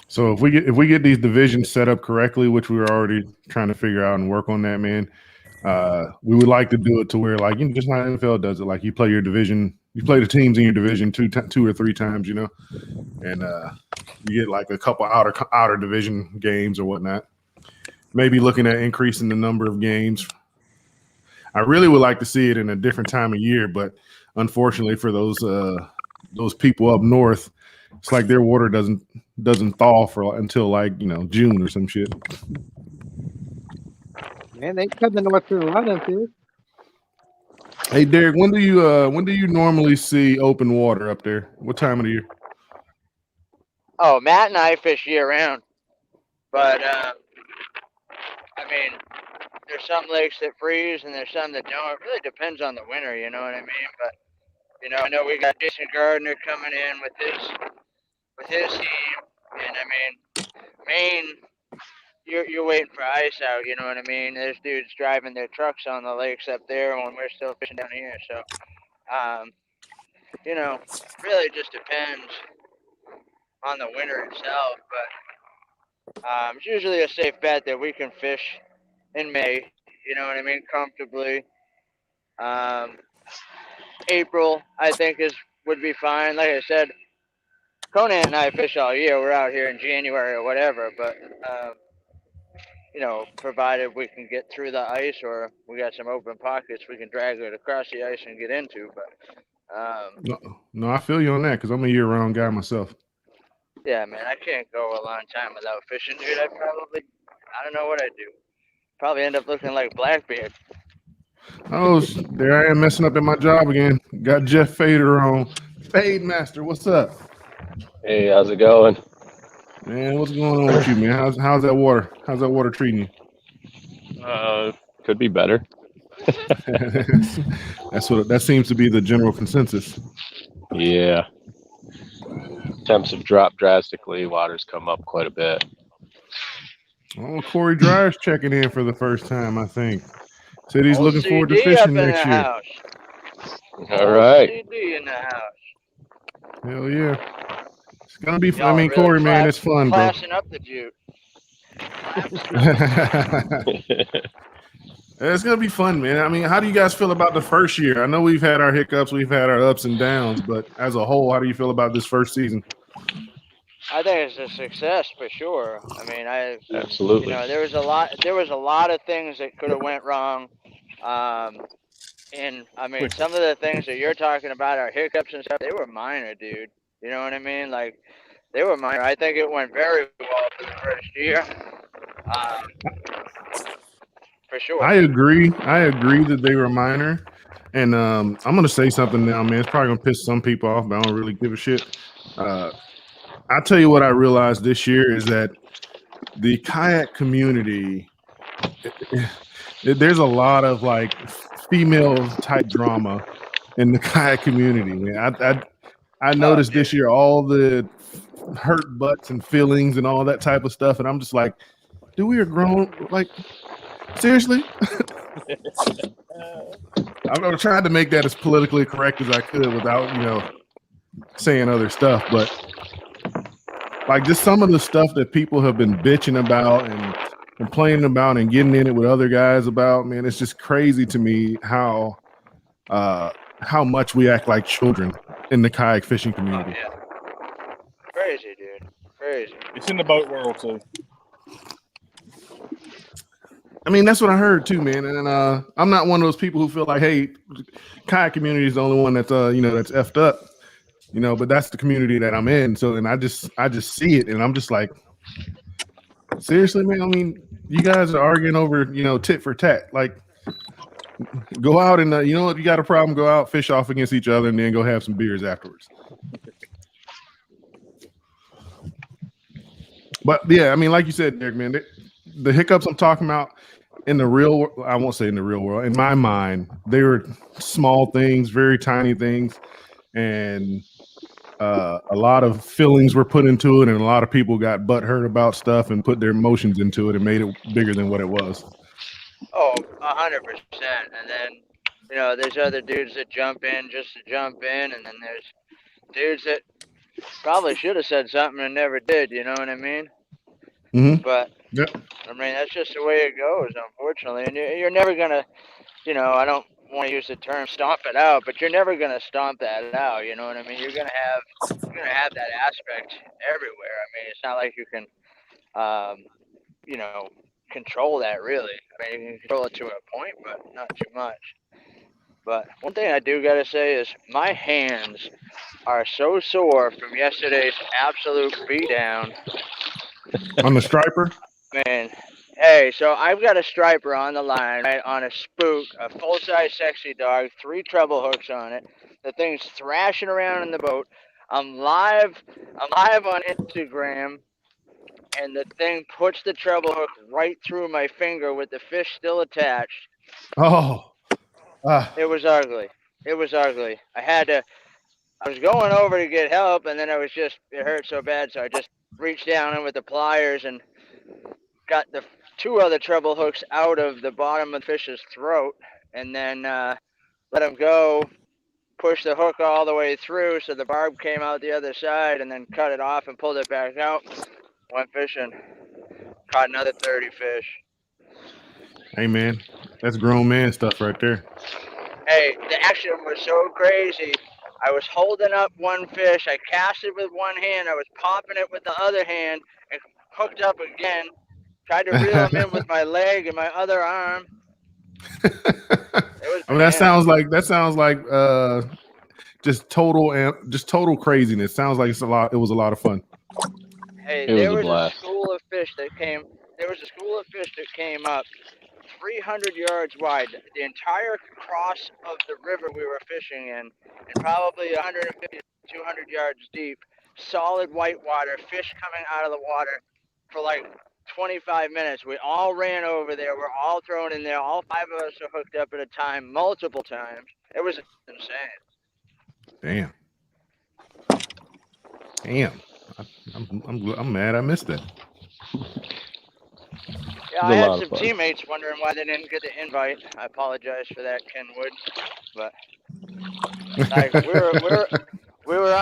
So if we get these divisions set up correctly, which we were already trying to figure out and work on that, man, we would like to do it to where just how NFL does it. Like you play your division, you play the teams in your division two or three times, and you get like a couple outer division games or whatnot. Maybe looking at increasing the number of games. I really would like to see it in a different time of year, but unfortunately for those people up north, it's like their water doesn't thaw until June or some shit. Man, they come to North Carolina too. Hey Derek, when do you normally see open water up there? What time of the year? Oh, Matt and I fish year round, but there's some lakes that freeze and there's some that don't. It really depends on the winter, you know what I mean? But I know we got Jason Gardner coming in with his team, and Maine, you're waiting for ice out, you know what I mean? There's dudes driving their trucks on the lakes up there when we're still fishing down here. So, really just depends on the winter itself. But it's usually a safe bet that we can fish in May, you know what I mean, comfortably. April, I think, would be fine. Like I said, Conan and I fish all year. We're out here in January or whatever, but provided we can get through the ice or we got some open pockets, we can drag it across the ice and get into. But no, I feel you on that because I'm a year-round guy myself. Yeah, man, I can't go a long time without fishing, dude. I don't know what I'd do. Probably end up looking like Blackbeard. Oh, there I am messing up at my job again. Got Jeff Fader on. Fade Master, what's up? Hey, how's it going? Man, what's going on with you, man? How's that water? How's that water treating you? Could be better. That seems to be the general consensus. Yeah. Temps have dropped drastically. Water's come up quite a bit. Oh, Corey Dryer's checking in for the first time, I think. Said he's looking forward to fishing next year. All right. CD in the house. Hell yeah. It's gonna be. I Y'all are mean, really Corey, man, it's fun, bro. classing up the Jute. It's gonna be fun, man. I mean, how do you guys feel about the first year? I know we've had our hiccups, we've had our ups and downs, but as a whole, how do you feel about this first season? I think it's a success for sure. I mean, Absolutely. there was a lot of things that could have went wrong. And I mean, some of the things that you're talking about are hiccups and stuff. They were minor, dude. You know what I mean? Like, they were minor. I think it went very well for the first year. For sure. I agree that they were minor. And I'm gonna say something now, man. It's probably gonna piss some people off, but I don't really give a shit. I'll tell you what I realized this year is that the kayak community, there's a lot of like female type drama in the kayak community, man. I noticed this year all the hurt butts and feelings and all that type of stuff, and I'm just like, dude, we are grown. Like, seriously? I tried to make that as politically correct as I could without, saying other stuff, but like just some of the stuff that people have been bitching about and complaining about and getting in it with other guys about, man, it's just crazy to me how much we act like children in the kayak fishing community. Yeah. Crazy, dude. Crazy. It's in the boat world too. I mean, that's what I heard too, man. And I'm not one of those people who feel like, hey, kayak community is the only one that's that's effed up. But that's the community that I'm in. So, and I just see it, and I'm just like, seriously, man. I mean, you guys are arguing over, tit for tat. Like, go out and if you got a problem, go out, fish off against each other, and then go have some beers afterwards. But yeah, I mean, like you said, Derek, man, the hiccups I'm talking about in the real, I won't say in the real world. In my mind, they were small things, very tiny things, and a lot of feelings were put into it, and a lot of people got butthurt about stuff and put their emotions into it and made it bigger than what it was. Oh, 100%. And then, there's other dudes that jump in just to jump in, and then there's dudes that probably should have said something and never did. You know what I mean? Mm-hmm. But yep. I mean, that's just the way it goes, unfortunately. And you're never gonna, I don't want to use the term stomp it out, but you're never gonna stomp that out. You know what I mean? You're gonna have that aspect everywhere. I mean, it's not like you can, control that really. I mean, you can control it to a point, but not too much. But one thing I do gotta say is my hands are so sore from yesterday's absolute beatdown. On the striper? Man, hey, so I've got a striper on the line, right, on a spook, a full-size sexy dog, 3 treble hooks on it. The thing's thrashing around in the boat. I'm live on Instagram, and the thing puts the treble hook right through my finger with the fish still attached. Oh. It was ugly. It was ugly. I was going over to get help, and then it hurt so bad, so I just reached down in with the pliers and got the 2 other treble hooks out of the bottom of the fish's throat, and then let him go, push the hook all the way through so the barb came out the other side, and then cut it off and pulled it back out. Went fishing. Caught another 30 fish. Hey, man, that's grown man stuff right there. Hey, the action was so crazy. I was holding up one fish. I cast it with one hand. I was popping it with the other hand and hooked up again. Tried to reel him in with my leg and my other arm. I mean, that sounds like just total craziness. Sounds like it was a lot of fun. Hey, there was a school of fish that came. There was a school of fish that came up 300 yards wide, the entire cross of the river we were fishing in, and probably 150 to 200 yards deep. Solid white water, fish coming out of the water for like 25 minutes. We all ran over there. We're all thrown in there. All 5 of us are hooked up at a time, multiple times. It was insane. Damn. I'm mad I missed that. Yeah, I had some teammates wondering why they didn't get the invite. I apologize for that, Ken Wood. But like we were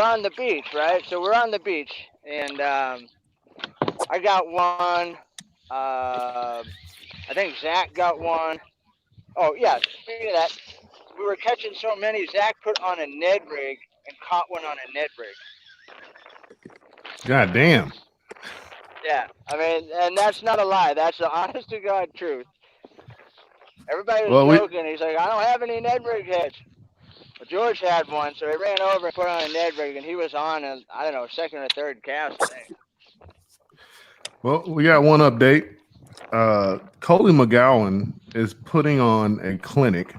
on the beach, right? So we're on the beach, and I got one. I think Zach got one. Oh yeah. Speaking of that, we were catching so many. Zach put on a Ned rig and caught one on a Ned rig. God damn. Yeah, I mean, and that's not a lie. That's the honest to God truth. Everybody was Well, we joking. He's like, I don't have any Ned rig heads. Well, George had one, so he ran over and put on a Ned rig, and he was on a, I don't know, second or third cast, I think. we got one update. Coley McGowan is putting on a clinic.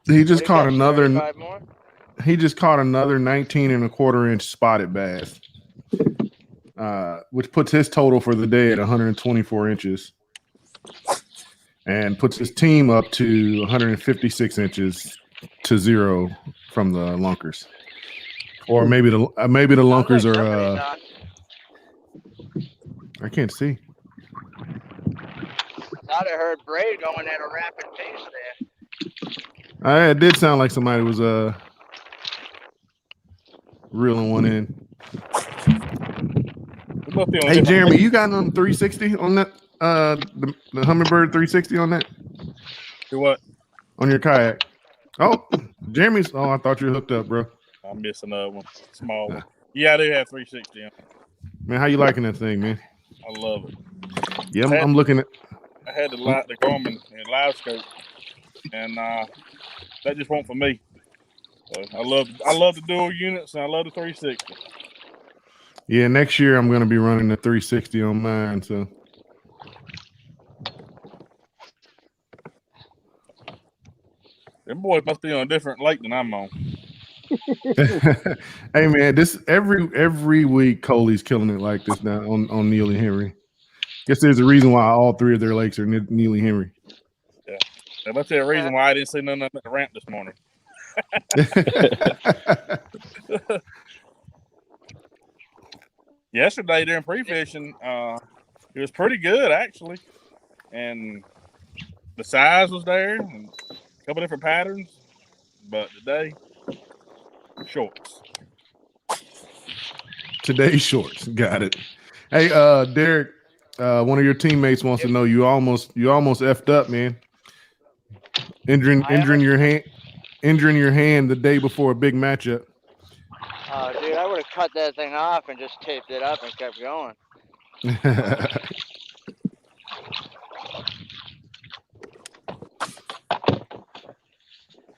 He just What caught catch, another. 35 more? He just caught another 19.25-inch spotted bass, which puts his total for the day at 124 inches, and puts his team up to 156 inches to 0 from the lunkers. Or maybe the lunkers Sounds like are. somebody's on. I can't see. Thought I heard Bray going at a rapid pace there. It did sound like somebody was reeling one in. Hey Jeremy, you got on 360 on that? The Humminbird 360 on that? Do what? On your kayak? Oh, Jeremy's. Oh, I thought you were hooked up, bro. I'm missing another one, small one. Yeah, I do have 360 on. Man, how you liking that thing, man? I love it. Yeah, I'm looking at. I had the Garmin and live scope, and that just wasn't for me. So I love the dual units, and I love the 360. Yeah, next year I'm going to be running the 360 on mine. So. Them boys must be on a different lake than I'm on. Hey man, this every week Coley's killing it like this now on Neely Henry. Guess there's a reason why all three of their lakes are Neely Henry. Yeah, that's the reason why I didn't see none of them at the ramp this morning. Yesterday during pre-fishing, it was pretty good actually, and the size was there, and a couple different patterns. But today, shorts. Today's shorts, got it. Hey, Derek, one of your teammates wants to know you almost effed up, man. Injuring your hand the day before a big matchup. Oh, dude, I would have cut that thing off and just taped it up and kept going. I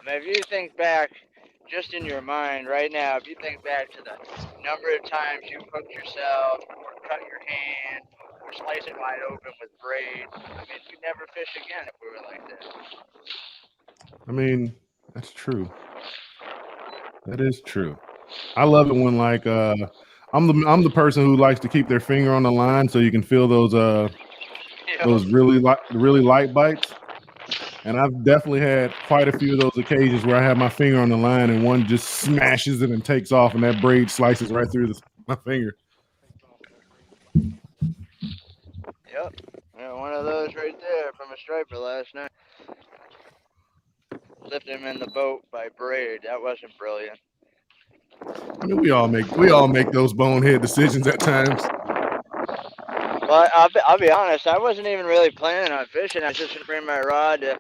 mean, if you think back, just in your mind right now, if you think back to the number of times you hooked yourself or cut your hand or slice it wide open with braids, I mean, you'd never fish again if we were like this. I mean, that's true. That is true. I love it when I'm the person who likes to keep their finger on the line so you can feel those really light bites. And I've definitely had quite a few of those occasions where I have my finger on the line and one just smashes it and takes off, and that braid slices right through my finger. Yep. Yeah, one of those right there from a striper last night. Lifted him in the boat by braid. That wasn't brilliant. I mean, we all make those bonehead decisions at times. Well, I'll be honest. I wasn't even really planning on fishing. I was just gonna bring my rod to,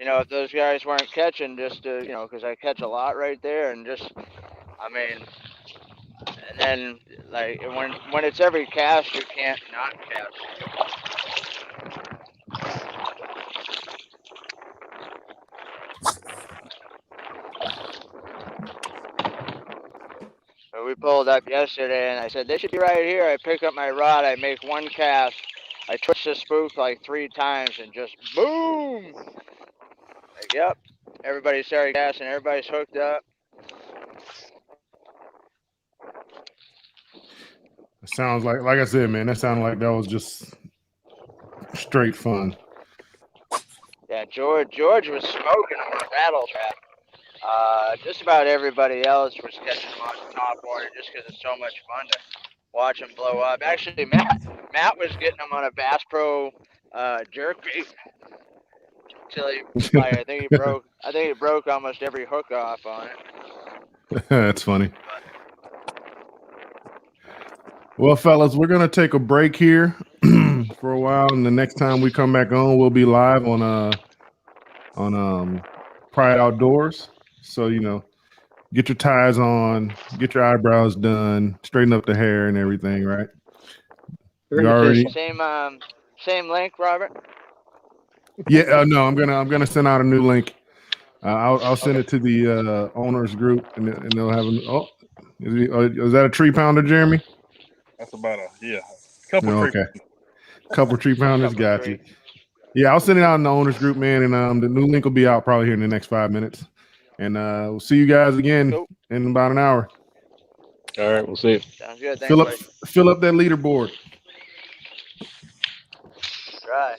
if those guys weren't catching, just to, because I catch a lot right there, and just, I mean, and then like when it's every cast, you can't not cast. So we pulled up yesterday, and I said, they should be right here. I pick up my rod, I make one cast, I twitch the spook like 3 times, and just boom! Like, yep, everybody started casting, everybody's hooked up. It sounds like I said, man, that sounded like that was just straight fun. Yeah, George was smoking on a battle trap. Just about everybody else was catching them on top water just because it's so much fun to watch them blow up. Actually, Matt was getting them on a Bass Pro jerkbait until I think he broke almost every hook off on it. That's funny. Well, fellas, we're gonna take a break here for a while, and the next time we come back on, we'll be live on Pride Outdoors. So get your ties on, get your eyebrows done, straighten up the hair and everything, right? We're You in the already, fishing. Same link, Robert. yeah. No, I'm gonna send out a new link. I'll send Okay. it to the owners group, and they'll have an. Oh, is that a tree pounder, Jeremy? That's about a couple No, tree. okay, couple tree pounders. Couple of Got you. three. Yeah, I'll send it out in the owners group, man, and the new link will be out probably here in the next 5 minutes. And we'll see you guys again Cool. in about an hour. All right, we'll see you. Sounds good. Thanks, buddy. Fill up that leaderboard. Try.